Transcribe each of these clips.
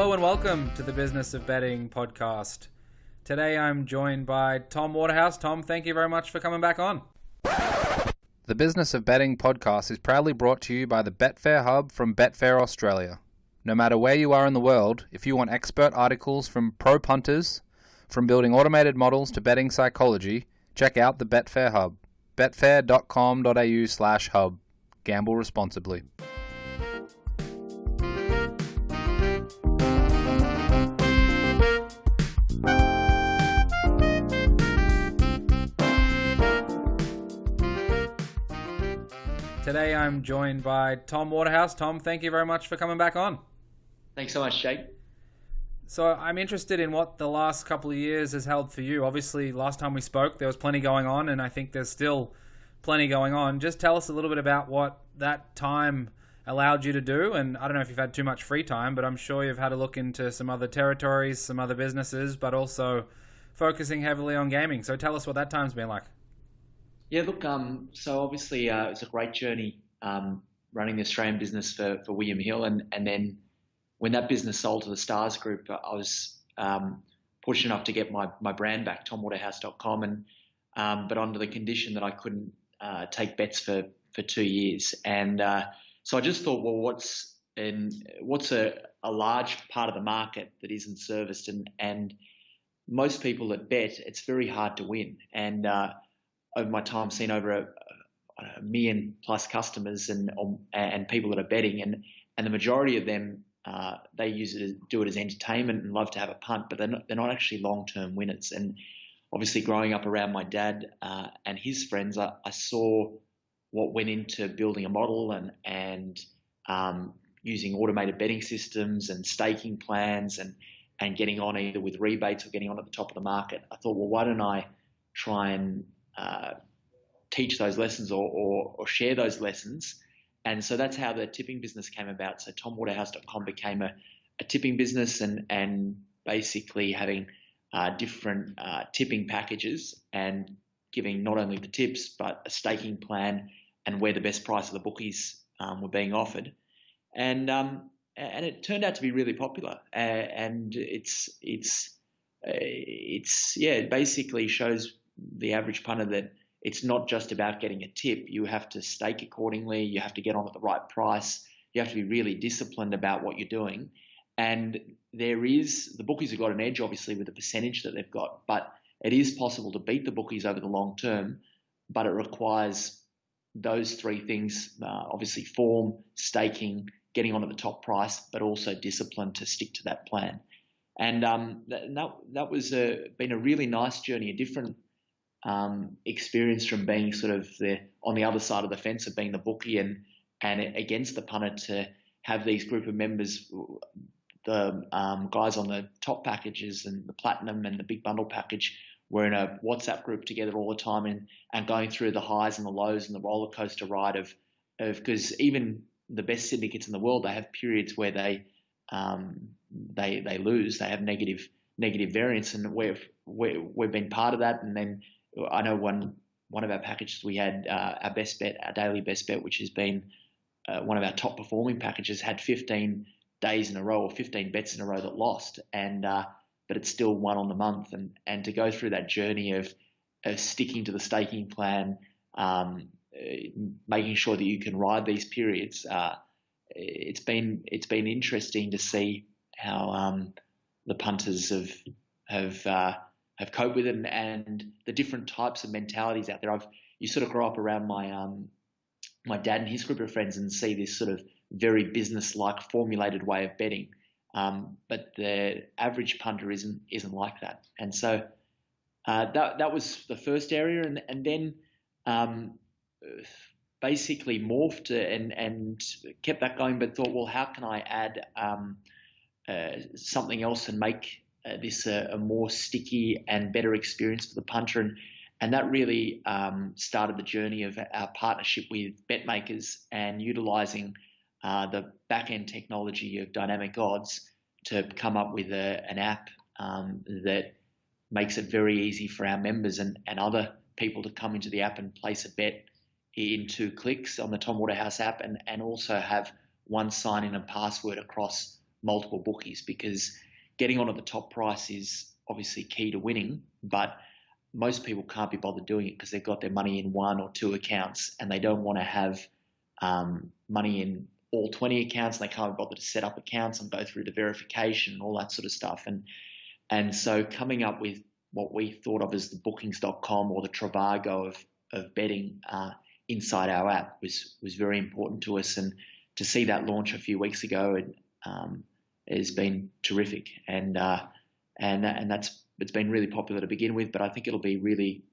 Hello and welcome to the Business of Betting podcast. Today I'm joined by Tom Waterhouse. Tom, thank you very much for coming back on. The Business of Betting podcast is proudly brought to you by the Betfair Hub from Betfair Australia. No matter where you are in the world, if you want expert articles from pro punters, from building automated models to betting psychology, check out the Betfair Hub. betfair.com.au/hub. Gamble responsibly. Today I'm joined by Tom Waterhouse. Tom, thank you very much for coming back on. Thanks so much, Jake. So I'm interested in what the last couple of years has held for you. Obviously, last time we spoke, there was plenty going on, and I think there's still plenty going on. Just tell us a little bit about what that time allowed you to do. And I don't know if you've had too much free time, but I'm sure you've had a look into some other territories, some other businesses, but also focusing heavily on gaming. So tell us what that time's been like. Yeah, look, so obviously it was a great journey running the Australian business for William Hill. And then when that business sold to the Stars Group, I was fortunate enough to get my brand back, tomwaterhouse.com, but under the condition that I couldn't take bets for 2 years. And so I just thought, well, what's a large part of the market that isn't serviced? And most people that bet, it's very hard to win. And over my time, seen over a million plus customers and people that are betting, and the majority of them they do it as entertainment and love to have a punt, but they're not actually long-term winners. And obviously, growing up around my dad and his friends, I saw what went into building a model and using automated betting systems and staking plans and getting on either with rebates or getting on at the top of the market. I thought, well, why don't I try and teach those lessons or share those lessons? And so that's how the tipping business came about. So tomwaterhouse.com became a tipping business and basically having different tipping packages and giving not only the tips but a staking plan and where the best price of the bookies were being offered. And it turned out to be really popular. And it basically shows the average punter that it's not just about getting a tip. You have to stake accordingly. You have to get on at the right price. You have to be really disciplined about what you're doing. And the bookies have got an edge, obviously, with the percentage that they've got, but it is possible to beat the bookies over the long term, but it requires those three things, obviously form, staking, getting on at the top price, but also discipline to stick to that plan. And that was been a really nice journey, a different experience from being sort of on the other side of the fence of being the bookie and against the punter, to have these group of members, the guys on the top packages and the platinum and the big bundle package, were in a WhatsApp group together all the time and going through the highs and the lows and the roller coaster ride of because even the best syndicates in the world, they have periods where they lose, they have negative variance, and we've been part of that. And then I know one of our packages, we had our best bet, our daily best bet, which has been one of our top performing packages, had 15 days in a row or 15 bets in a row that lost, but it's still won on the month. And to go through that journey of sticking to the staking plan, making sure that you can ride these periods, it's been interesting to see how the punters have coped with it and the different types of mentalities out there. You sort of grow up around my dad and his group of friends and see this sort of very business-like formulated way of betting, but the average punter isn't like that. And so that was the first area, and then basically morphed and kept that going, but thought, well, how can I add something else and make this a more sticky and better experience for the punter? And that really started the journey of our partnership with BetMakers and utilising the back-end technology of dynamic odds to come up with an app that makes it very easy for our members and other people to come into the app and place a bet in 2 clicks on the Tom Waterhouse app, and also have one sign-in and password across multiple bookies, because getting on at the top price is obviously key to winning, but most people can't be bothered doing it because they've got their money in one or two accounts and they don't want to have money in all 20 accounts, and they can't be bothered to set up accounts and go through the verification and all that sort of stuff. And so coming up with what we thought of as the bookings.com or the Trivago of betting inside our app was very important to us. And to see that launch a few weeks ago has been terrific. And it's been really popular to begin with, but I think it'll be really,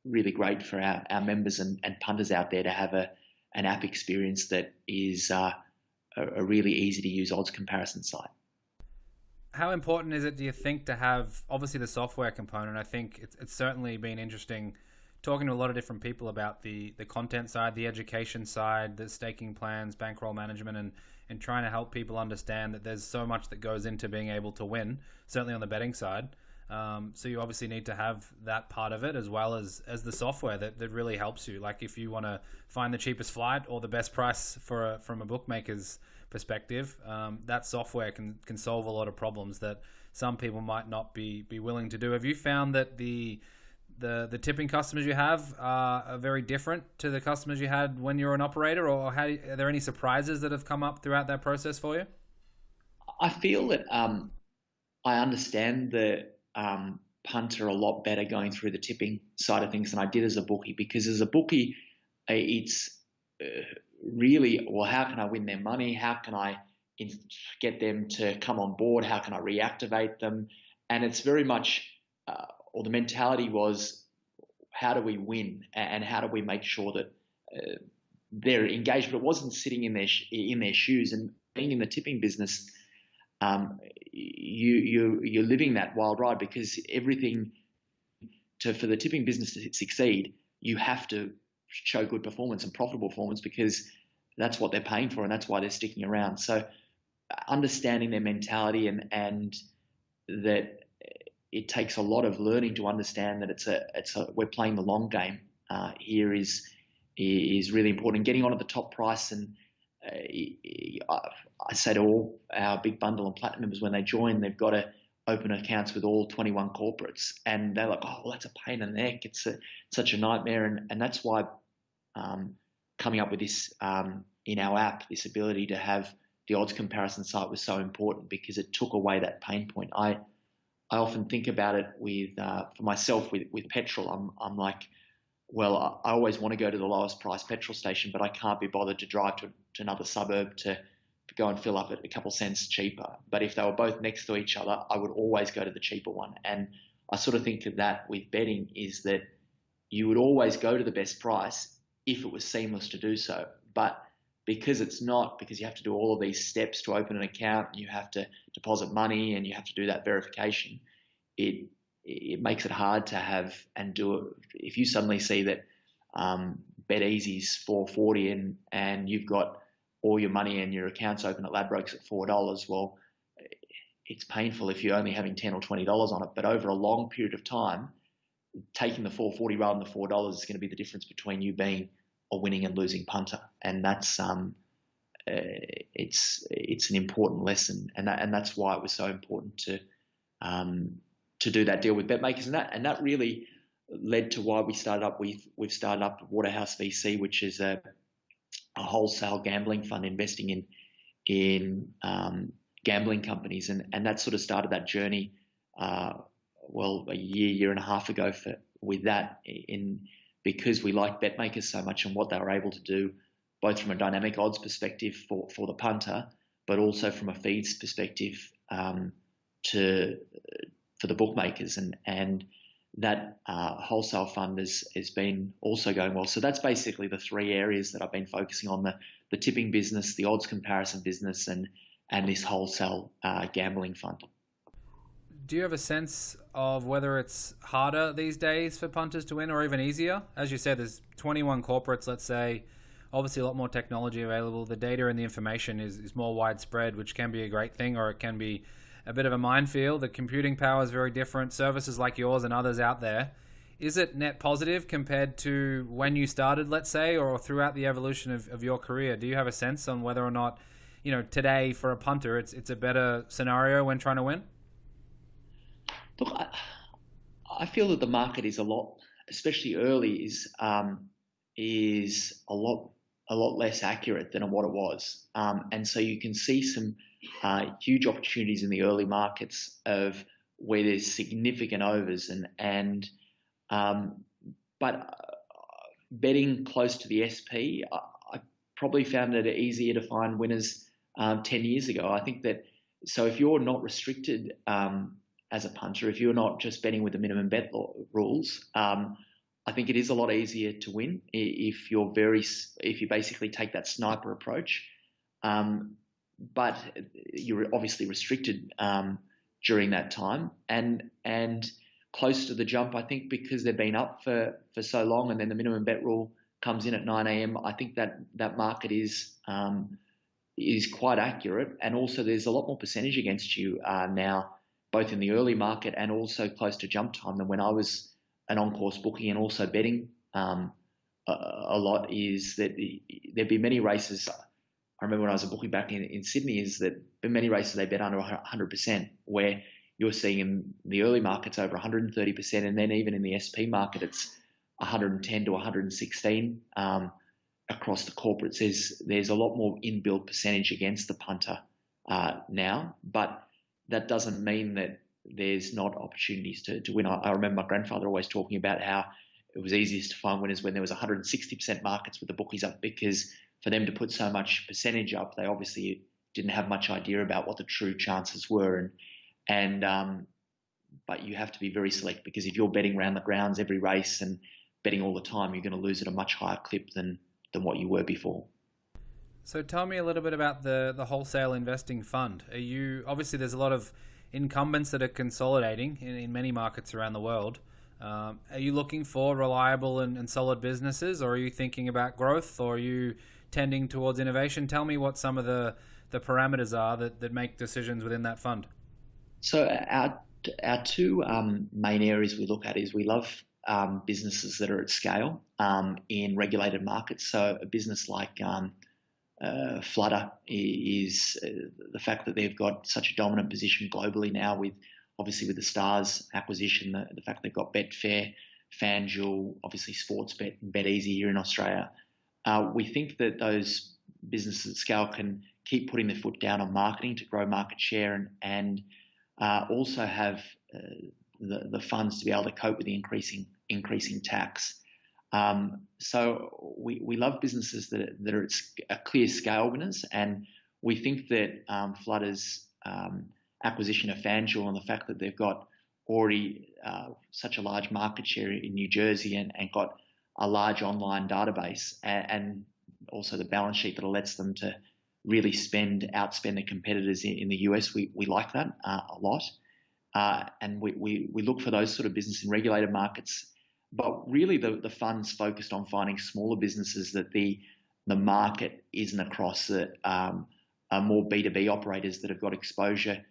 really great for our members and punters out there to have an app experience that is a really easy to use odds comparison site. How important is it, do you think, to have obviously the software component? I think it's certainly been interesting talking to a lot of different people about the content side, the education side, the staking plans, bankroll management, and trying to help people understand that there's so much that goes into being able to win, certainly on the betting side. So you obviously need to have that part of it as well as the software that really helps you. Like if you want to find the cheapest flight or the best price from a bookmaker's perspective, that software can solve a lot of problems that some people might not be willing to do. Have you found that the tipping customers you have are very different to the customers you had when you were an operator, or are there any surprises that have come up throughout that process for you? I feel that I understand the punter a lot better going through the tipping side of things than I did as a bookie, because as a bookie, it's really, well, how can I win their money? How can I get them to come on board? How can I reactivate them? And it's very much, or the mentality was, how do we win and how do we make sure that they're engaged? But it wasn't sitting in their shoes. And being in the tipping business, you're living that wild ride, because everything for the tipping business to succeed, you have to show good performance and profitable performance, because that's what they're paying for and that's why they're sticking around. So understanding their mentality and that it takes a lot of learning to understand that we're playing the long game here is really important. And getting on at the top price, and I say to all our Big Bundle and Platinum members, when they join, they've got to open accounts with all 21 corporates, and they're like, oh, well, that's a pain in the neck. It's such a nightmare, and that's why coming up with this in our app, this ability to have the odds comparison site was so important, because it took away that pain point. I often think about it for myself with petrol. I'm like, well, I always want to go to the lowest price petrol station, but I can't be bothered to drive to another suburb to go and fill up at a couple cents cheaper. But if they were both next to each other, I would always go to the cheaper one. And I sort of think of that with betting, is that you would always go to the best price if it was seamless to do so. But because it's not, because you have to do all of these steps to open an account, you have to deposit money and you have to do that verification, it makes it hard to have and do it. If you suddenly see that BetEasy's $4.40 and you've got all your money and your account's open at Ladbrokes at $4, well, it's painful if you're only having $10 or $20 on it. But over a long period of time, taking the $4.40 rather than the $4 is going to be the difference between you being a winning and losing punter. And that's it's an important lesson, and that's why it was so important to do that deal with BetMakers, and that really led to why we've started up Waterhouse VC, which is a wholesale gambling fund investing in gambling companies, and that sort of started that journey a year and a half ago with that, because we liked BetMakers so much and what they were able to do, both from a dynamic odds perspective for the punter, but also from a feeds perspective for the bookmakers, and that wholesale fund has been also going well. So that's basically the three areas that I've been focusing on: the tipping business, the odds comparison business, and this wholesale gambling fund. Do you have a sense of whether it's harder these days for punters to win, or even easier? As you said, there's 21 corporates, let's say. Obviously, a lot more technology available. The data and the information is more widespread, which can be a great thing, or it can be a bit of a minefield. The computing power is very different. Services like yours and others out there. Is it net positive compared to when you started, let's say, or throughout the evolution of your career? Do you have a sense on whether or not, today for a punter, it's a better scenario when trying to win? Look, I feel that the market is a lot, especially early, is a lot less accurate than what it was, and so you can see some huge opportunities in the early markets of where there's significant overs and but betting close to the SP, I probably found it easier to find winners 10 years ago. I think that so if you're not restricted as a punter, if you're not just betting with the minimum bet rules, I think it is a lot easier to win if you basically take that sniper approach. But you're obviously restricted during that time and close to the jump. I think because they've been up for so long, and then the minimum bet rule comes in at 9 a.m. I think that market is quite accurate, and also there's a lot more percentage against you now, both in the early market and also close to jump time than when I was an Oncourse bookie and also betting a lot. Is that there'd be many races. I remember when I was a bookie back in Sydney, is that in many races they bet under 100%, where you're seeing in the early markets over 130%, and then even in the SP market it's 110 to 116 across the corporates. There's a lot more inbuilt percentage against the punter now, but that doesn't mean that there's not opportunities to win. I remember my grandfather always talking about how it was easiest to find winners when there was 160% markets with the bookies up, because for them to put so much percentage up, they obviously didn't have much idea about what the true chances were. But you have to be very select, because if you're betting around the grounds every race and betting all the time, you're going to lose at a much higher clip than what you were before. So tell me a little bit about the Wholesale Investing Fund. Obviously there's a lot of incumbents that are consolidating in many markets around the world. Are you looking for reliable and solid businesses, or are you thinking about growth, or are you tending towards innovation? Tell me what some of the parameters are that make decisions within that fund. So our two main areas we look at is we love businesses that are at scale in regulated markets. So a business like Flutter is the fact that they've got such a dominant position globally now, with obviously with the Stars acquisition, the fact they've got Betfair, FanDuel, obviously Sportsbet and BetEasy here in Australia. We think that those businesses at scale can keep putting their foot down on marketing to grow market share and also have the funds to be able to cope with the increasing tax. So we love businesses that are a clear scale winners, and we think that Flutter's acquisition of FanDuel and the fact that they've got already such a large market share in New Jersey and got a large online database, and also the balance sheet that lets them to really outspend their competitors in the US, we like that a lot. And we look for those sort of business in regulated markets. But really the fund's focused on finding smaller businesses that the market isn't across, that are more B2B operators that have got exposure,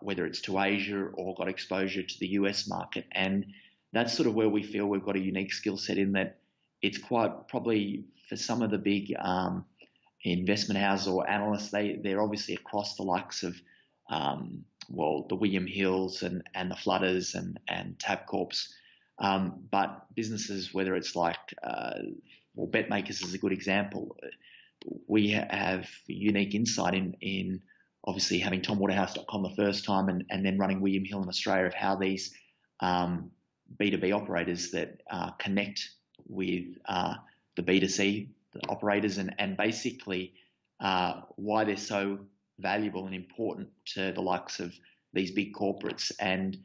whether it's to Asia or got exposure to the US market. And that's sort of where we feel we've got a unique skill set, in that it's quite probably for some of the big investment houses or analysts, they're obviously across the likes of the William Hills and the Flutters and Tabcorps. But businesses, whether it's like BetMakers is a good example. We have unique insight in obviously having TomWaterhouse.com the first time and then running William Hill in Australia, of how these B2B operators that connect with the B2C operators and basically why they're so valuable and important to the likes of these big corporates. And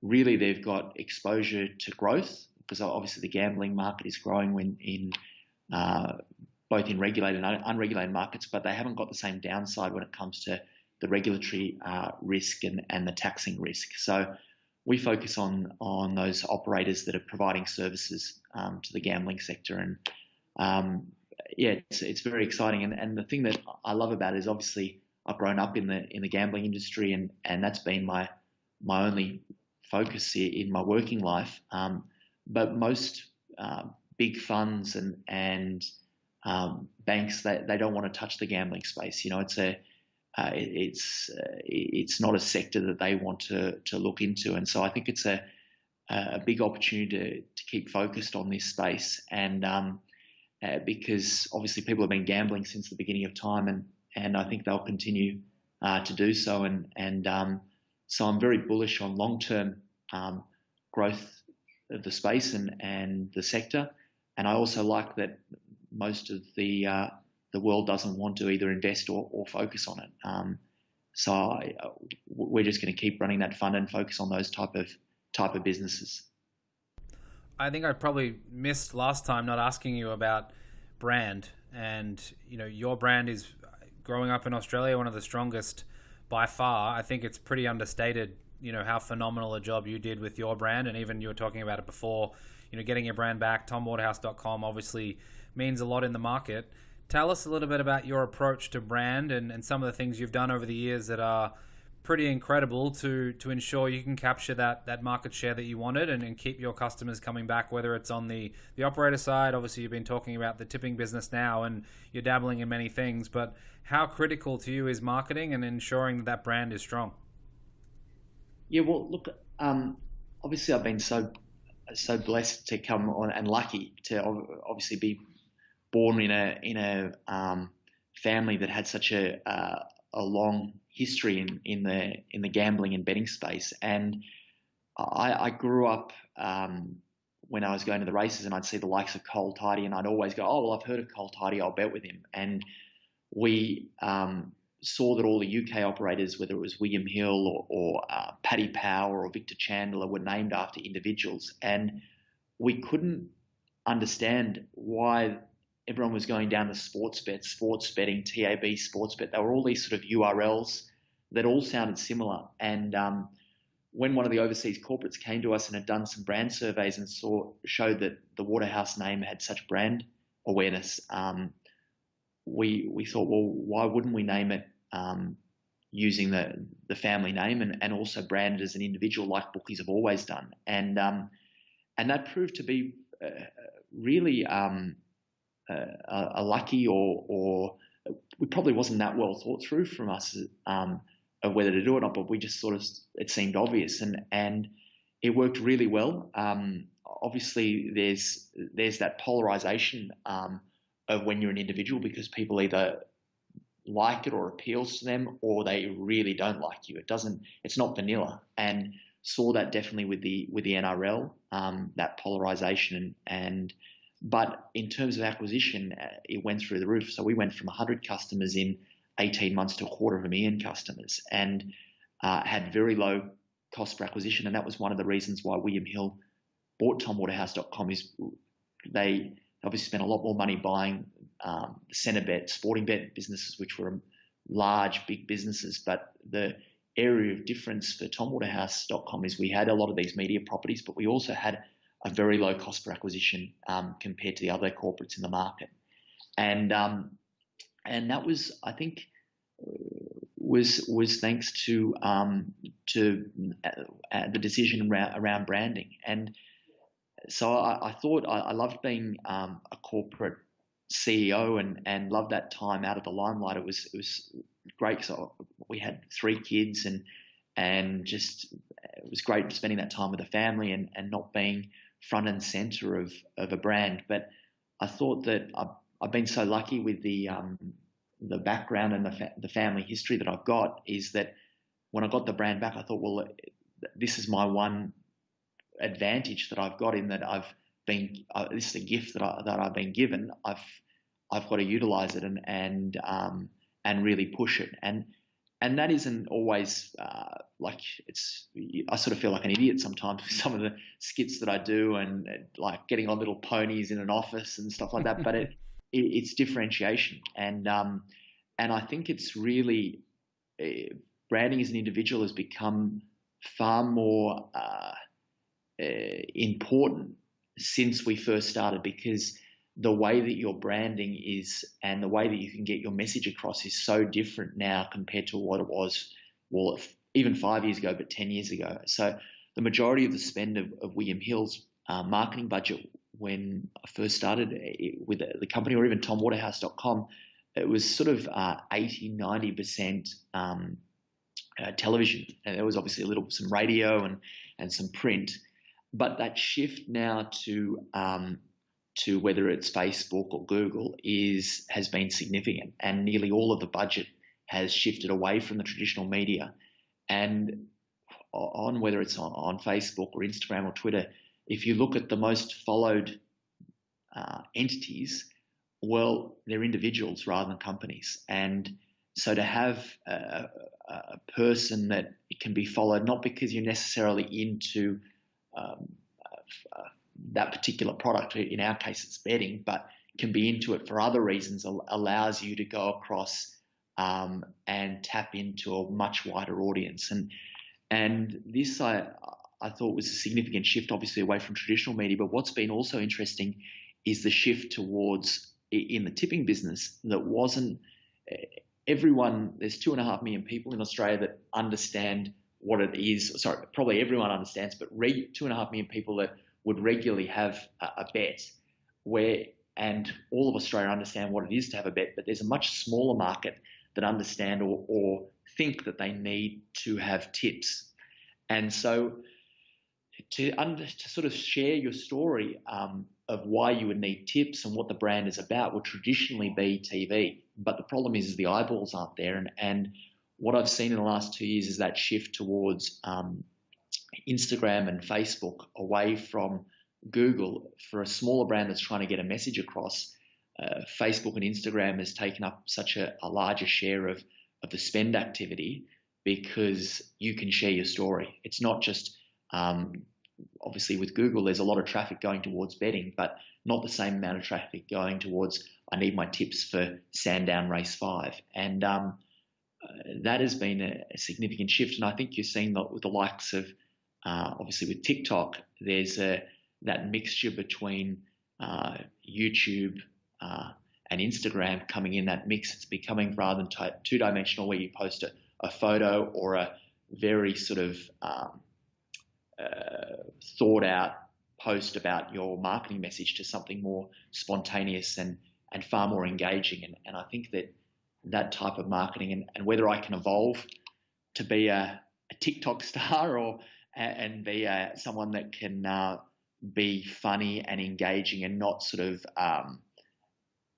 really they've got exposure to growth, because obviously the gambling market is growing in both in regulated and unregulated markets, but they haven't got the same downside when it comes to the regulatory risk and the taxing risk. So we focus on those operators that are providing services to the gambling sector. And it's very exciting. And the thing that I love about it is, obviously I've grown up in the gambling industry, and that's been my only focus in my working life. But most big funds and banks that they don't want to touch the gambling space. It's not a sector that they want to look into, and so I think it's a big opportunity to keep focused on this space, and because obviously people have been gambling since the beginning of time, and I think they'll continue to do so, and so I'm very bullish on long-term growth of the space and the sector, and I also like that most of the world doesn't want to either invest or focus on it. So we're just going to keep running that fund and focus on those type of businesses. I think I probably missed last time not asking you about brand, and your brand is, growing up in Australia, one of the strongest by far. I think it's pretty understated, how phenomenal a job you did with your brand, and even you were talking about it before, getting your brand back. TomWaterhouse.com obviously means a lot in the market. Tell us a little bit about your approach to brand and some of the things you've done over the years that are pretty incredible to ensure you can capture that market share that you wanted and keep your customers coming back, whether it's on the operator side. Obviously, you've been talking about the tipping business now, and you're dabbling in many things, but how critical to you is marketing and ensuring that brand is strong? Yeah, well, look, obviously I've been so blessed to come on and lucky to obviously be born in a family that had such a long history in the gambling and betting space, and I grew up when I was going to the races, and I'd see the likes of Cole Tidy, and I'd always go, oh well, I've heard of Cole Tidy, I'll bet with him. And we saw that all the UK operators, whether it was William Hill or Paddy Power or Victor Chandler, were named after individuals, and we couldn't understand why everyone was going down the sports betting, TAB, sports bet. They were all these sort of URLs that all sounded similar. And when one of the overseas corporates came to us and had done some brand surveys and showed that the Waterhouse name had such brand awareness, we thought, well, why wouldn't we name it using the family name and also brand it as an individual like bookies have always done? And that proved to be really a lucky or it probably wasn't that well thought through from us of whether to do it or not, but we just sort of, it seemed obvious, and it worked really well. Obviously there's that polarization of when you're an individual, because people either like it or appeals to them, or they really don't like you. It's not vanilla, and saw that definitely with the NRL, that polarization, but in terms of acquisition, it went through the roof. So we went from 100 customers in 18 months to 250,000 customers, and had very low cost per acquisition. And that was one of the reasons why William Hill bought TomWaterhouse.com, is they obviously spent a lot more money buying Centrebet, Sporting Bet businesses, which were large, big businesses. But the area of difference for TomWaterhouse.com is we had a lot of these media properties, but we also had a very low cost per acquisition compared to the other corporates in the market. And that was, I think, was thanks to the decision around branding. And so I thought I loved being a corporate CEO and loved that time out of the limelight. It was great. So we had 3 kids and just it was great spending that time with the family and not being front and center of a brand. But I thought that I've been so lucky with the background and the family history that I've got, is that when I got the brand back, I thought, well, this is my one advantage that I've got, in that this is a gift that I've been given. I've got to utilize it and really push it. And that isn't always I sort of feel like an idiot sometimes with some of the skits that I do, and like getting on little ponies in an office and stuff like that. But it's differentiation, and I think it's really branding as an individual has become far more important since we first started, because the way that your branding is and the way that you can get your message across is so different now compared to what it was, well, even 5 years ago, but 10 years ago. So the majority of the spend of William Hill's marketing budget when I first started with the company, or even tomwaterhouse.com, it was sort of 80, 90% television. And there was obviously some radio and some print. But that shift now to whether it's Facebook or Google has been significant, and nearly all of the budget has shifted away from the traditional media and on whether it's on Facebook or Instagram or Twitter. If you look at the most followed entities, well, they're individuals rather than companies. And so to have a person that can be followed, not because you're necessarily into that particular product, in our case it's betting, but can be into it for other reasons, allows you to go across and tap into a much wider audience. And this I thought was a significant shift, obviously away from traditional media. But what's been also interesting is the shift towards, in the tipping business, that wasn't everyone. There's 2.5 million people in Australia that understand what it is. Sorry, probably everyone understands, but 2.5 million people that would regularly have a bet, and all of Australia understand what it is to have a bet. But there's a much smaller market that understand or think that they need to have tips. And so to sort of share your story of why you would need tips and what the brand is about would traditionally be TV. But the problem is the eyeballs aren't there. And what I've seen in the last 2 years is that shift towards Instagram and Facebook away from Google. For a smaller brand that's trying to get a message across, Facebook and Instagram has taken up such a larger share of the spend activity, because you can share your story. It's not just, obviously with Google, there's a lot of traffic going towards betting, but not the same amount of traffic going towards, I need my tips for Sandown Race 5. And that has been a significant shift. And I think you're seeing that with the likes of, obviously with TikTok, there's that mixture between YouTube and Instagram coming in that mix. It's becoming, rather than two-dimensional where you post a photo or a very sort of thought out post about your marketing message, to something more spontaneous and far more engaging. And I think that type of marketing, and whether I can evolve to be a TikTok star and be someone that can be funny and engaging and not sort of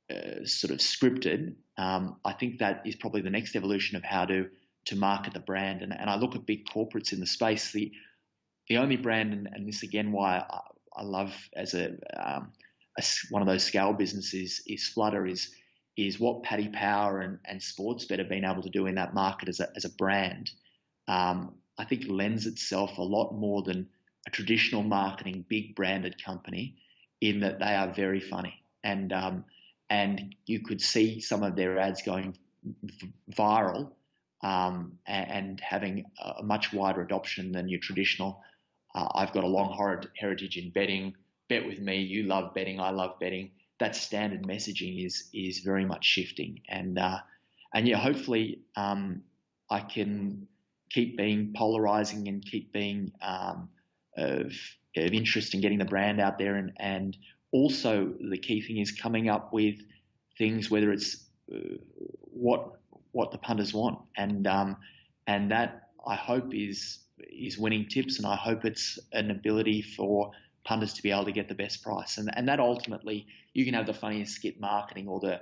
scripted, I think that is probably the next evolution of how to market the brand. And I look at big corporates in the space. The only brand, and this again why I love as one of those scale businesses is Flutter, is what Paddy Power and Sportsbet have been able to do in that market as a brand. I think lends itself a lot more than a traditional marketing big branded company, in that they are very funny, and you could see some of their ads going viral and having a much wider adoption than your traditional. I've got a long heritage in betting. Bet with me. You love betting. I love betting. That standard messaging is very much shifting, and yeah, hopefully I can keep being polarizing and keep being of interest in getting the brand out there, and also the key thing is coming up with things, whether it's what the punters want, and that I hope is winning tips, and I hope it's an ability for punters to be able to get the best price, and that ultimately you can have the funniest skit marketing or the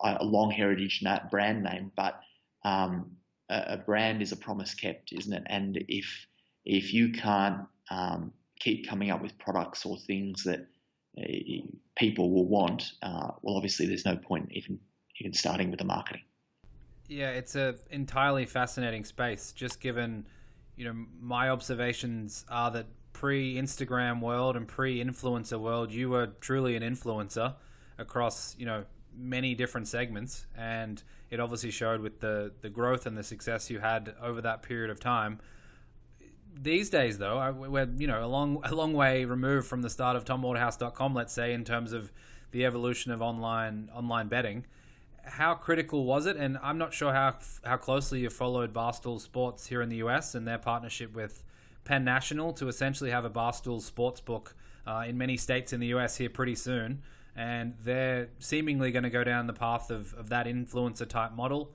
a long heritage brand name, but a brand is a promise kept, isn't it? And if you can't keep coming up with products or things that people will want, well, obviously there's no point even starting with the marketing. Yeah, it's a entirely fascinating space. Just given, my observations are that pre-Instagram world and pre-influencer world, you were truly an influencer across, many different segments, and it obviously showed with the growth and the success you had over that period of time. These days, though, we're a long way removed from the start of tomwaterhouse.com, let's say, in terms of the evolution of online betting. How critical was it? And I'm not sure how closely you followed Barstool Sports here in the US and their partnership with Penn National to essentially have a Barstool Sportsbook in many states in the US here pretty soon. And they're seemingly going to go down the path of that influencer type model.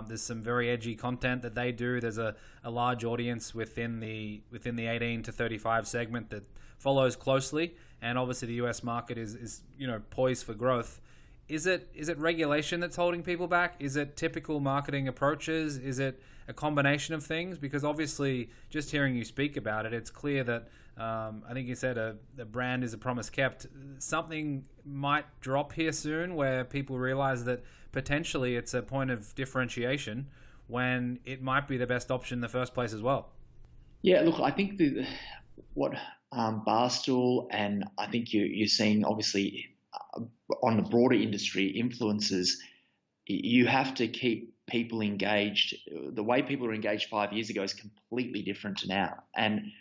There's some very edgy content that they do. There's a large audience within the 18 to 35 segment that follows closely, and obviously the US market is poised for growth. Is it regulation that's holding people back? Is it typical marketing approaches? Is it a combination of things? Because obviously, just hearing you speak about it, it's clear that I think you said the brand is a promise kept. Something might drop here soon where people realize that potentially it's a point of differentiation when it might be the best option in the first place as well. Yeah, look, I think what Barstool, and I think you're seeing obviously on the broader industry influences, you have to keep people engaged. The way people were engaged 5 years ago is completely different to now. And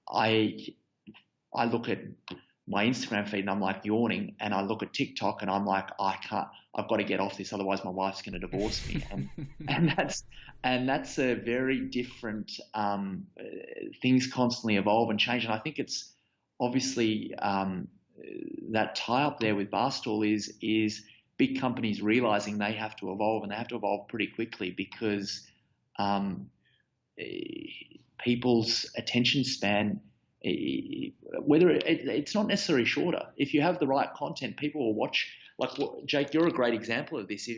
I look at my Instagram feed and I'm like yawning, and I look at TikTok and I'm like, I've got to get off this, otherwise my wife's going to divorce me. And that's a very different, things constantly evolve and change. And I think it's obviously that tie up there with Barstool is big companies realizing they have to evolve, and they have to evolve pretty quickly because people's attention span, whether it's not necessarily shorter. If you have the right content, people will watch. Like Jake, you're a great example of this.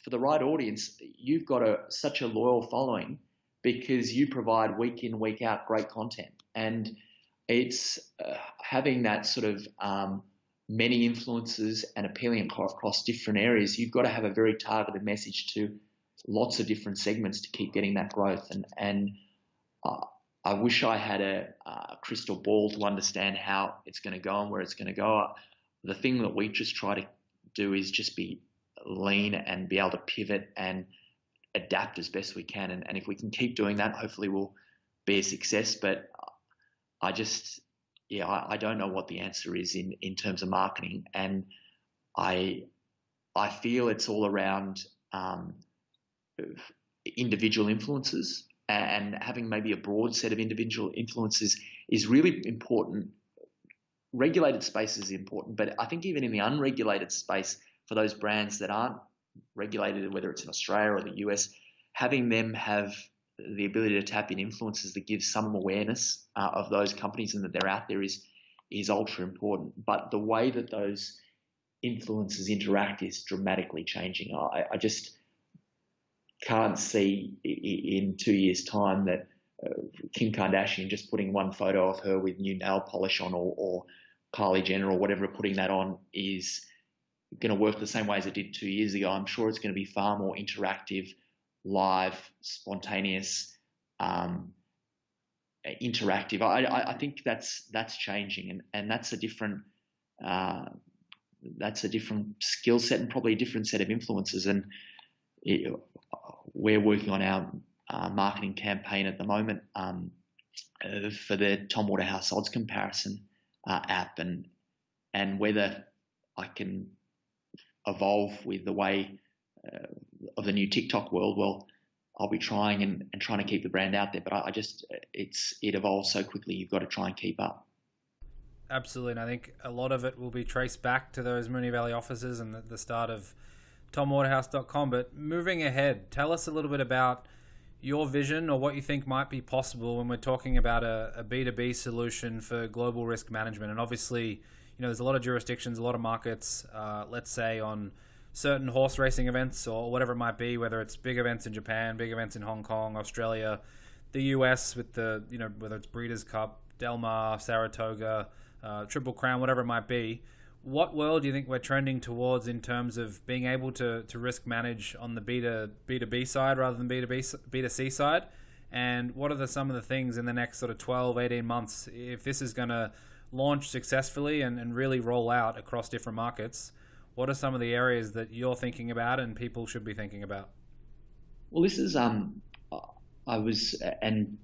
For the right audience, you've got such a loyal following because you provide week in, week out great content. And it's having that sort of many influences and appealing across different areas. You've got to have a very targeted message to lots of different segments to keep getting that growth. And I wish I had a crystal ball to understand how it's going to go and where it's going to go. The thing that we just try to do is just be lean and be able to pivot and adapt as best we can. And if we can keep doing that, hopefully we'll be a success. But I don't know what the answer is in terms of marketing. And I feel it's all around individual influences, and having maybe a broad set of individual influences is really important. Regulated space is important, but I think even in the unregulated space, for those brands that aren't regulated, whether it's in Australia or the US, having them have the ability to tap in influences that gives some awareness of those companies and that they're out there is ultra important. But the way that those influences interact is dramatically changing. I just can't see in 2 years' time that Kim Kardashian just putting one photo of her with new nail polish on, or Kylie Jenner or whatever, putting that on is going to work the same way as it did 2 years ago. I'm sure it's going to be far more interactive, live, spontaneous, interactive. I think that's changing, and that's a different skill set and probably a different set of influences. And we're working on our marketing campaign at the moment for the Tom Waterhouse odds comparison app, and whether I can evolve with the way of the new TikTok world. Well, I'll be trying and trying to keep the brand out there, but it evolves so quickly. You've got to try and keep up. Absolutely, and I think a lot of it will be traced back to those Moonee Valley offices and the start of TomWaterhouse.com. But moving ahead, tell us a little bit about your vision or what you think might be possible when we're talking about a B2B solution for global risk management. And obviously, there's a lot of jurisdictions, a lot of markets, let's say on certain horse racing events or whatever it might be, whether it's big events in Japan, big events in Hong Kong, Australia, the US with the, whether it's Breeders' Cup, Del Mar, Saratoga, Triple Crown, whatever it might be. What world do you think we're trending towards in terms of being able to risk manage on the B2B side rather than B2C side? And what are some of the things in the next sort of 12, 18 months, if this is going to launch successfully and really roll out across different markets, what are some of the areas that you're thinking about and people should be thinking about? Well, this is, and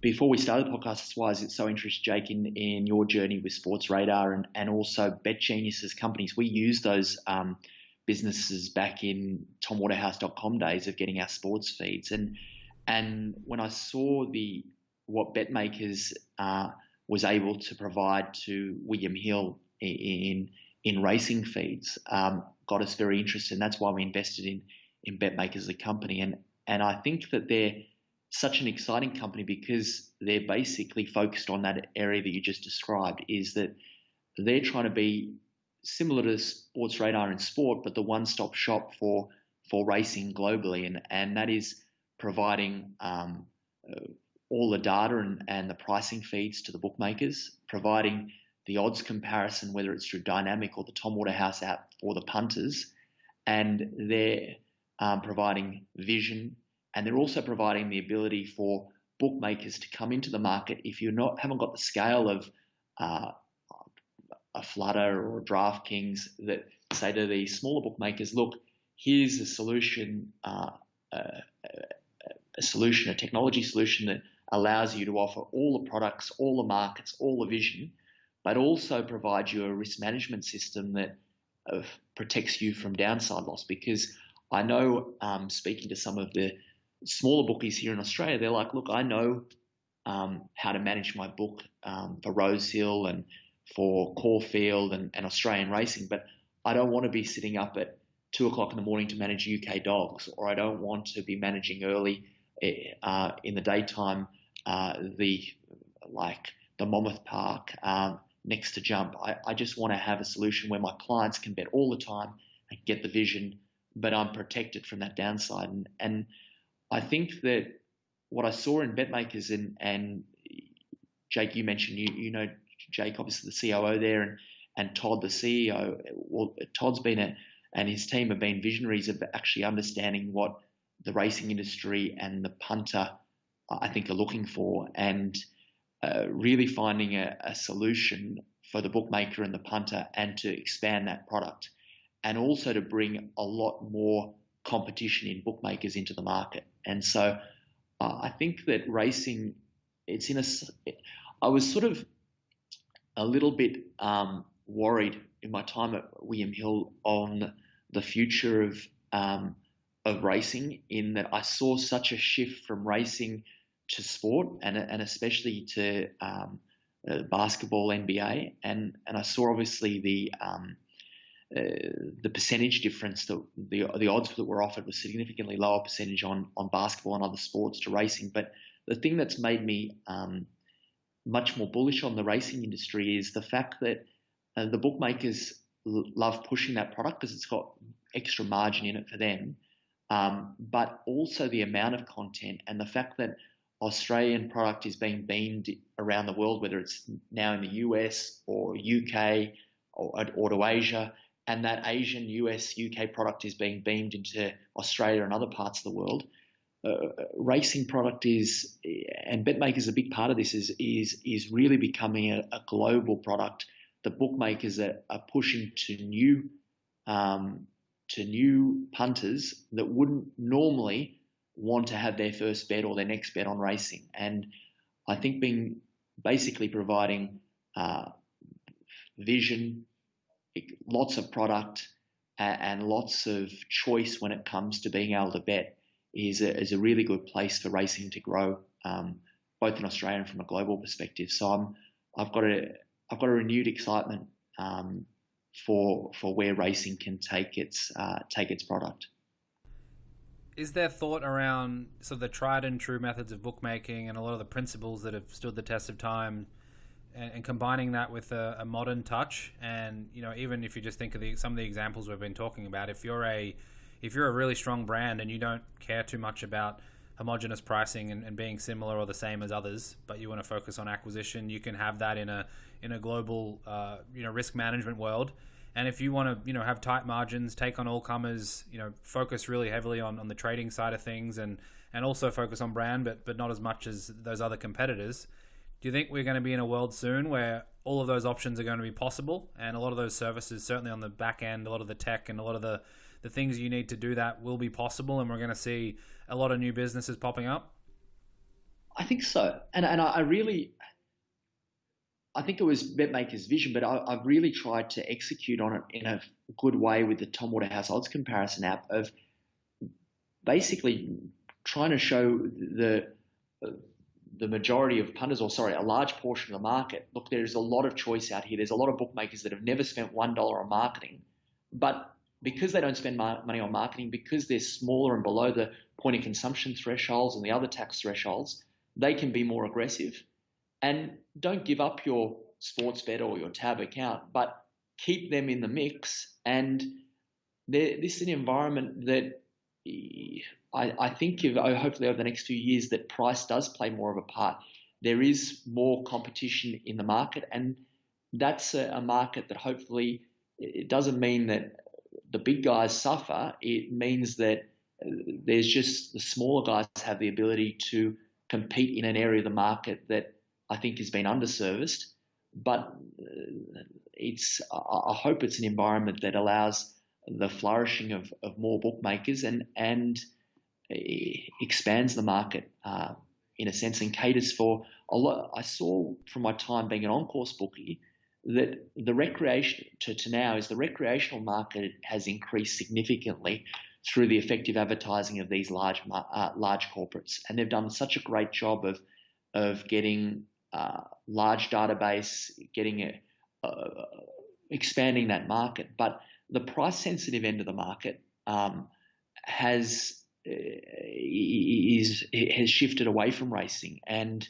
before we started the podcast, that's why it's so interesting, Jake, in your journey with Sports Radar and also Bet Genius's companies. We use those businesses back in TomWaterhouse.com days of getting our sports feeds. And when I saw the what BetMakers was able to provide to William Hill in racing feeds got us very interested, and that's why we invested in BetMakers as a company. And I think that they're such an exciting company because they're basically focused on that area that you just described, is that they're trying to be similar to Sports Radar in sport, but the one-stop shop for racing globally, and that is providing all the data and the pricing feeds to the bookmakers, providing the odds comparison, whether it's through Dynamic or the Tom Waterhouse app for the punters, and they're providing vision, and they're also providing the ability for bookmakers to come into the market if you haven't got the scale of a Flutter or DraftKings, that say to the smaller bookmakers, look, here's a solution, a technology solution that allows you to offer all the products, all the markets, all the vision, but also provides you a risk management system that protects you from downside loss. Because I know, speaking to some of the smaller bookies here in Australia, they're like, look, I know how to manage my book for Rosehill and for Caulfield and Australian racing, but I don't want to be sitting up at 2 o'clock in the morning to manage UK dogs, or I don't want to be managing early in the daytime the Monmouth Park next to Jump. I just want to have a solution where my clients can bet all the time and get the vision, but I'm protected from that downside. And I think that what I saw in BetMakers, and Jake, you mentioned, you know Jake, obviously the COO there, and Todd, the CEO. Well, Todd's been and his team have been visionaries of actually understanding what the racing industry and the punter, I think, are looking for, and really finding a solution for the bookmaker and the punter, and to expand that product, and also to bring a lot more competition in bookmakers into the market. And so I think that racing, I was sort of a little bit worried in my time at William Hill on the future of racing, in that I saw such a shift from racing to sport, and especially to basketball, NBA, and I saw obviously the percentage difference, that the odds that were offered was significantly lower percentage on basketball and other sports to racing. But the thing that's made me much more bullish on the racing industry is the fact that the bookmakers love pushing that product because it's got extra margin in it for them, but also the amount of content and the fact that Australian product is being beamed around the world, whether it's now in the US or UK or to Asia, and that Asian, US, UK product is being beamed into Australia and other parts of the world. Racing product is, and BetMakers is a big part of this, is really becoming a global product. The bookmakers are pushing to new punters that wouldn't normally want to have their first bet or their next bet on racing. And I think basically providing vision, lots of product, and lots of choice when it comes to being able to bet is a really good place for racing to grow, both in Australia and from a global perspective. So I've got a renewed excitement for where racing can take its product. Is there thought around sort of the tried and true methods of bookmaking and a lot of the principles that have stood the test of time, and combining that with a modern touch? And even if you just think of some of the examples we've been talking about, if you're a really strong brand and you don't care too much about homogenous pricing and being similar or the same as others, but you want to focus on acquisition, you can have that in a global risk management world. And if you want to have tight margins, take on all comers, focus really heavily on the trading side of things, and also focus on brand, but not as much as those other competitors. Do you think we're going to be in a world soon where all of those options are going to be possible, and a lot of those services, certainly on the back end, a lot of the tech and a lot of the things you need to do that will be possible, and we're going to see a lot of new businesses popping up? I think so. And I think it was BetMakers' vision, but I've really tried to execute on it in a good way with the Tom Waterhouse odds comparison app, of basically trying to show the majority of punters, or sorry, a large portion of the market, look, there's a lot of choice out here. There's a lot of bookmakers that have never spent $1 on marketing, but because they don't spend money on marketing, because they're smaller and below the point of consumption thresholds and the other tax thresholds, they can be more aggressive. And don't give up your sports bet or your tab account, but keep them in the mix. And this is an environment that I think hopefully over the next few years that price does play more of a part. There is more competition in the market, and that's a market that hopefully, it doesn't mean that the big guys suffer. It means that there's just the smaller guys have the ability to compete in an area of the market that I think has been underserviced. But I hope it's an environment that allows the flourishing of more bookmakers and expands the market in a sense and caters for a lot. I saw from my time being an Oncourse bookie that the recreational market has increased significantly through the effective advertising of these large corporates, and they've done such a great job of getting large database, expanding that market. But the price sensitive end of the market has shifted away from racing, and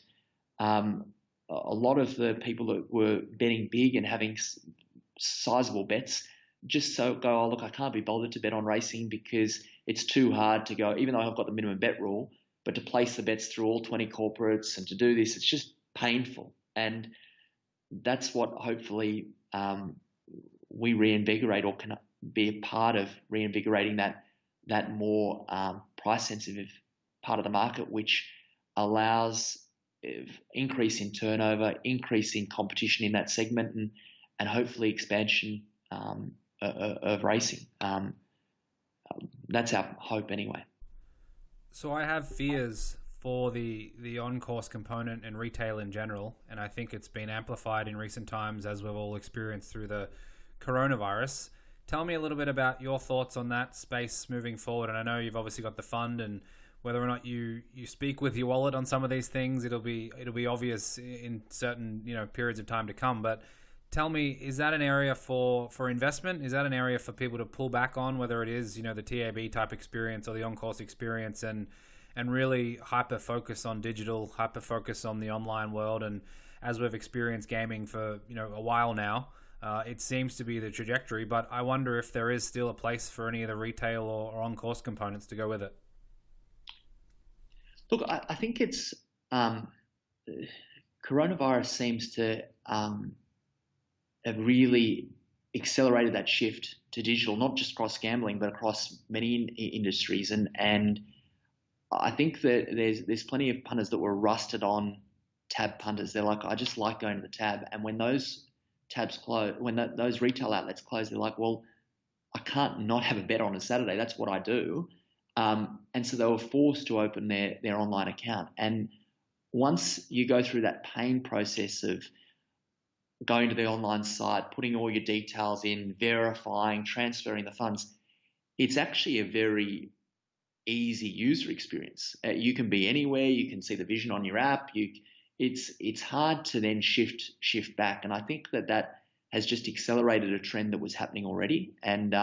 a lot of the people that were betting big and having sizable bets just go, oh, look, I can't be bothered to bet on racing because it's too hard to go, even though I've got the minimum bet rule, but to place the bets through all 20 corporates and to do this, it's just painful. And that's what hopefully we reinvigorate, or can be a part of reinvigorating that more price sensitive part of the market, which allows increase in turnover, increase in competition in that segment, and hopefully expansion of racing. That's our hope anyway. So I have fears for the on-course component and retail in general, and I think it's been amplified in recent times as we've all experienced through the coronavirus. Tell me a little bit about your thoughts on that space moving forward. And I know you've obviously got the fund, and whether or not you speak with your wallet on some of these things, it'll be obvious in certain periods of time to come. But tell me, is that an area for investment? Is that an area for people to pull back on, whether it is the TAB type experience or the on-course experience, and really hyper focus on digital, hyper focus on the online world? And as we've experienced gaming for a while now, it seems to be the trajectory. But I wonder if there is still a place for any of the retail or on-course components to go with it. Look, I think it's coronavirus seems to have really accelerated that shift to digital, not just across gambling, but across many industries. And I think that there's plenty of punters that were rusted on tab punters. They're like, I just like going to the tab. And when those tabs close, when those retail outlets close, they're like, well, I can't not have a bet on a Saturday. That's what I do. And so they were forced to open their online account. And once you go through that pain process of going to the online site, putting all your details in, verifying, transferring the funds, it's actually a very easy user experience. You can be anywhere. You can see the vision on your app. It's hard to then shift back. And I think that has just accelerated a trend that was happening already. And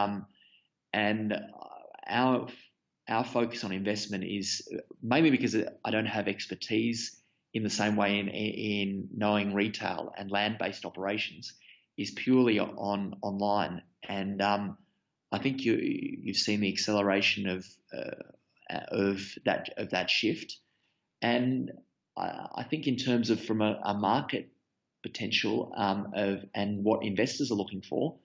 our focus on investment is mainly because I don't have expertise in the same way in knowing retail and land-based operations, is purely online. And I think you've seen the acceleration of that shift. And I think in terms of from a market potential and what investors are looking for,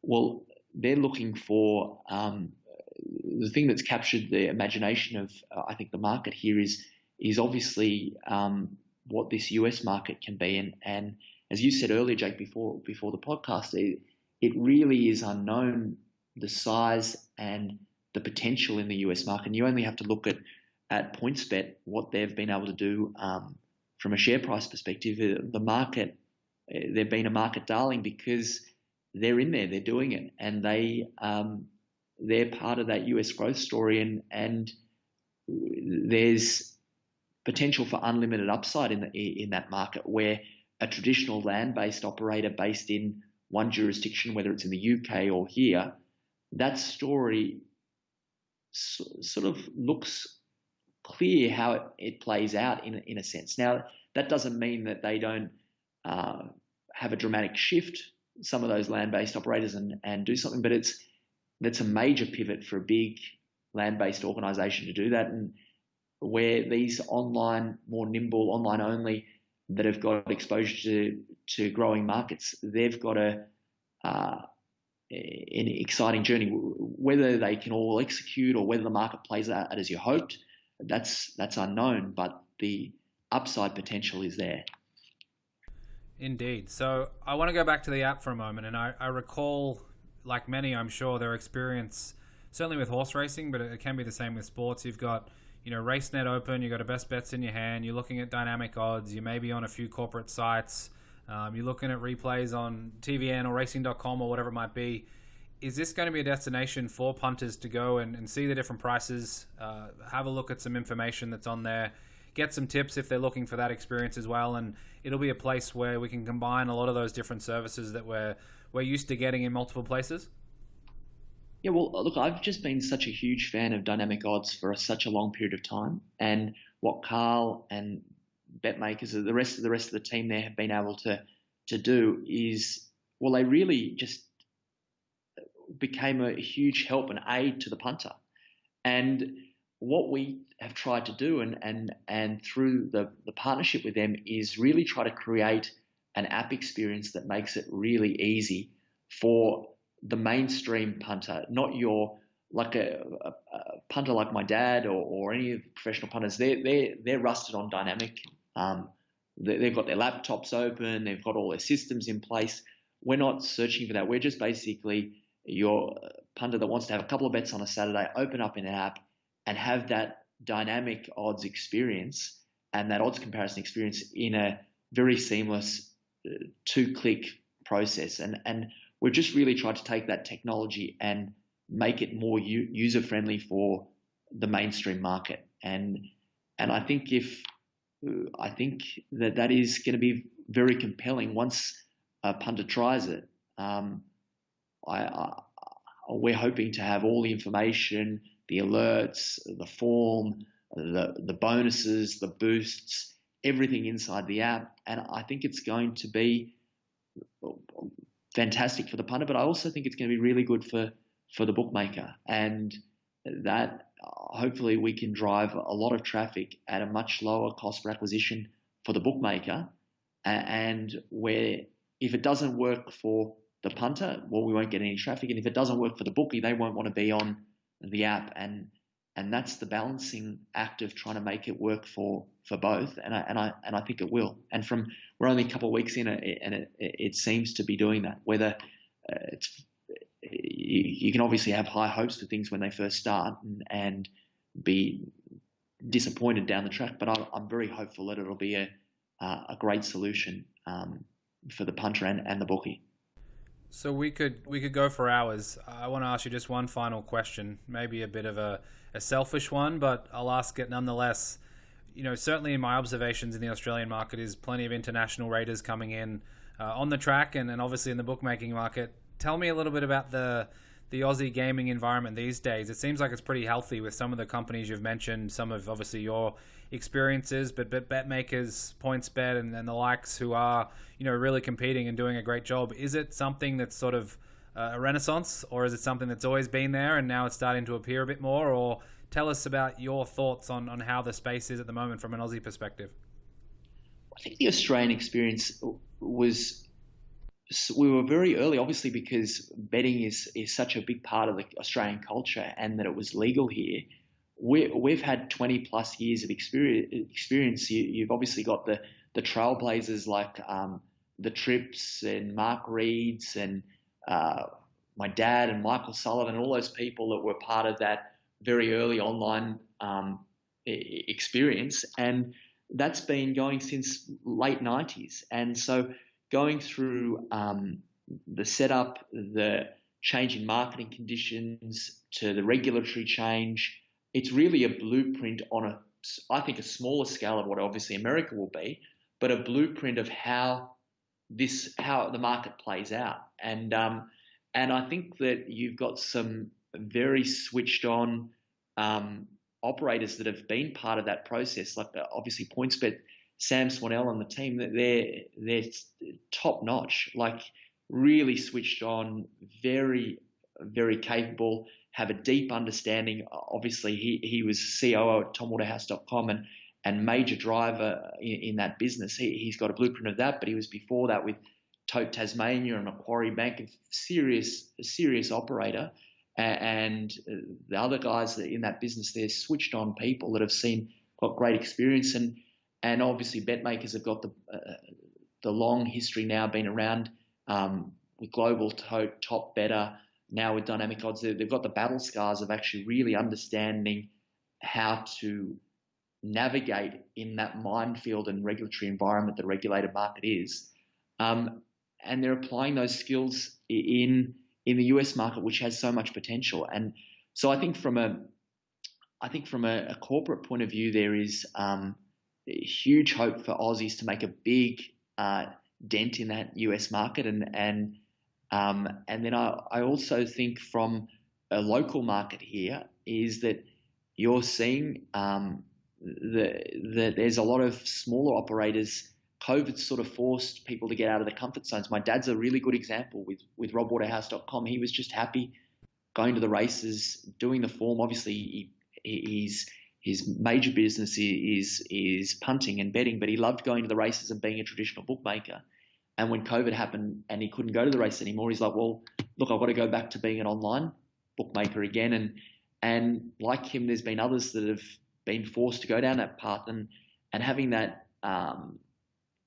well, they're looking for the thing that's captured the imagination of I think the market here is obviously what this US market can be. And as you said earlier, Jake, before the podcast, it really is unknown, the size and the potential in the US market. And you only have to look at PointsBet, what they've been able to do from a share price perspective. The market, they've been a market darling because they're in there, they're doing it, and they're part of that US growth story. And there's potential for unlimited upside in that market, where a traditional land-based operator based in one jurisdiction, whether it's in the UK or here, that story sort of looks clear how it plays out in a sense. Now, that doesn't mean that they don't have a dramatic shift, some of those land-based operators, and do something, but that's a major pivot for a big land-based organisation to do that. And where these online, more nimble, online only, that have got exposure to growing markets, they've got an exciting journey. Whether they can all execute or whether the market plays out as you hoped, that's unknown, but the upside potential is there. Indeed. So I want to go back to the app for a moment, and I recall, like many, I'm sure, their experience, certainly with horse racing, but it can be the same with sports. You've got, RaceNet open, you've got a best bets in your hand, you're looking at dynamic odds, you may be on a few corporate sites, you're looking at replays on TVN or racing.com or whatever it might be. Is this going to be a destination for punters to go and see the different prices, have a look at some information that's on there, get some tips if they're looking for that experience as well, and it'll be a place where we can combine a lot of those different services that we're used to getting in multiple places? Yeah, well, look, I've just been such a huge fan of dynamic odds for such a long period of time, and what Carl and BetMakers, the rest of the team there have been able to do is, well, they really just became a huge help and aid to the punter. And what we have tried to do, and through the partnership with them, is really try to create an app experience that makes it really easy for the mainstream punter, not your like a punter like my dad or any of the professional punters. They're rusted on dynamic. They've got their laptops open. They've got all their systems in place. We're not searching for that. We're just basically your punter that wants to have a couple of bets on a Saturday, open up an app and have that dynamic odds experience and that odds comparison experience in a very seamless two-click process. And we've just really tried to take that technology and make it more user-friendly for the mainstream market. And I think that is going to be very compelling once a punter tries it. We're hoping to have all the information, the alerts, the form, the bonuses, the boosts, everything inside the app. And I think it's going to be fantastic for the punter, but I also think it's going to be really good for the bookmaker. And that hopefully we can drive a lot of traffic at a much lower cost per acquisition for the bookmaker. And where if it doesn't work for the punter, well, we won't get any traffic. And if it doesn't work for the bookie, they won't want to be on the app. And that's the balancing act of trying to make it work for both. And I think it will. And we're only a couple of weeks in, and it seems to be doing that. Whether you can obviously have high hopes for things when they first start and be disappointed down the track, but I'm very hopeful that it'll be a great solution for the punter and the bookie. So we could go for hours. I want to ask you just one final question, maybe a bit of a selfish one, but I'll ask it nonetheless. Certainly in my observations in the Australian market is plenty of international raiders coming in on the track and obviously in the bookmaking market. Tell me a little bit about the Aussie gaming environment these days. It seems like it's pretty healthy with some of the companies you've mentioned, some of obviously your experiences, but BetMakers, PointsBet, and the likes who are, really competing and doing a great job. Is it something that's sort of a renaissance, or is it something that's always been there and now it's starting to appear a bit more? Or tell us about your thoughts on how the space is at the moment from an Aussie perspective. I think the Australian experience we were very early, obviously, because betting is such a big part of the Australian culture and that it was legal here. We've had 20 plus years of experience. You've obviously got the trailblazers like the Trips and Mark Reeds and my dad and Michael Sullivan, and all those people that were part of that very early online experience. And that's been going since late 90s. And so going through the setup, the change in marketing conditions to the regulatory change, it's really a blueprint on I think, a smaller scale of what obviously America will be, but a blueprint of how the market plays out. And I think that you've got some very switched on operators that have been part of that process, like obviously PointsBet, Sam Swanell and the team. That they're top notch, like really switched on, very very capable, have a deep understanding. Obviously, he was COO at TomWaterhouse.com and major driver in that business. He's got a blueprint of that, but he was before that with Tote Tasmania and Macquarie Bank, a serious operator. And the other guys that in that business, they're switched on people that have got great experience, and obviously bet makers have got the long history now, been around with Global Tote, Top Better, now with Dynamic Odds. They've got the battle scars of actually really understanding how to navigate in that minefield and regulatory environment the regulated market is, and they're applying those skills in the US market, which has so much potential. And so I think from a corporate point of view, there is huge hope for Aussies to make a big dent in that US market, and then I also think from a local market here is that you're seeing that there's a lot of smaller operators. COVID sort of forced people to get out of the comfort zones. My dad's a really good example with RobWaterhouse.com. He was just happy going to the races, doing the form. Obviously, his major business is punting and betting, but he loved going to the races and being a traditional bookmaker. And when COVID happened and he couldn't go to the race anymore, he's like, well, look, I've got to go back to being an online bookmaker again. And like him, there's been others that have been forced to go down that path, and having that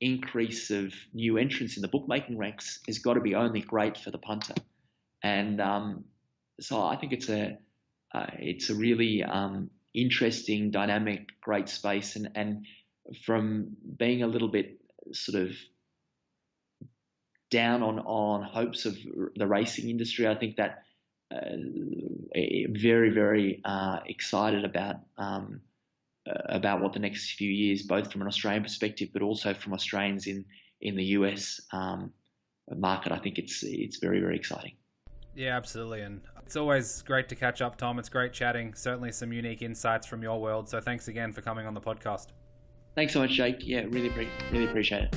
increase of new entrants in the bookmaking ranks has got to be only great for the punter. And so I think it's a really interesting, dynamic, great space. And from being a little bit sort of down on hopes of the racing industry, I think that very, very excited about what the next few years, both from an Australian perspective, but also from Australians in the US market. I think it's very, very exciting. Yeah, absolutely. And it's always great to catch up, Tom. It's great chatting. Certainly some unique insights from your world. So thanks again for coming on the podcast. Thanks so much, Jake. Yeah, really appreciate it.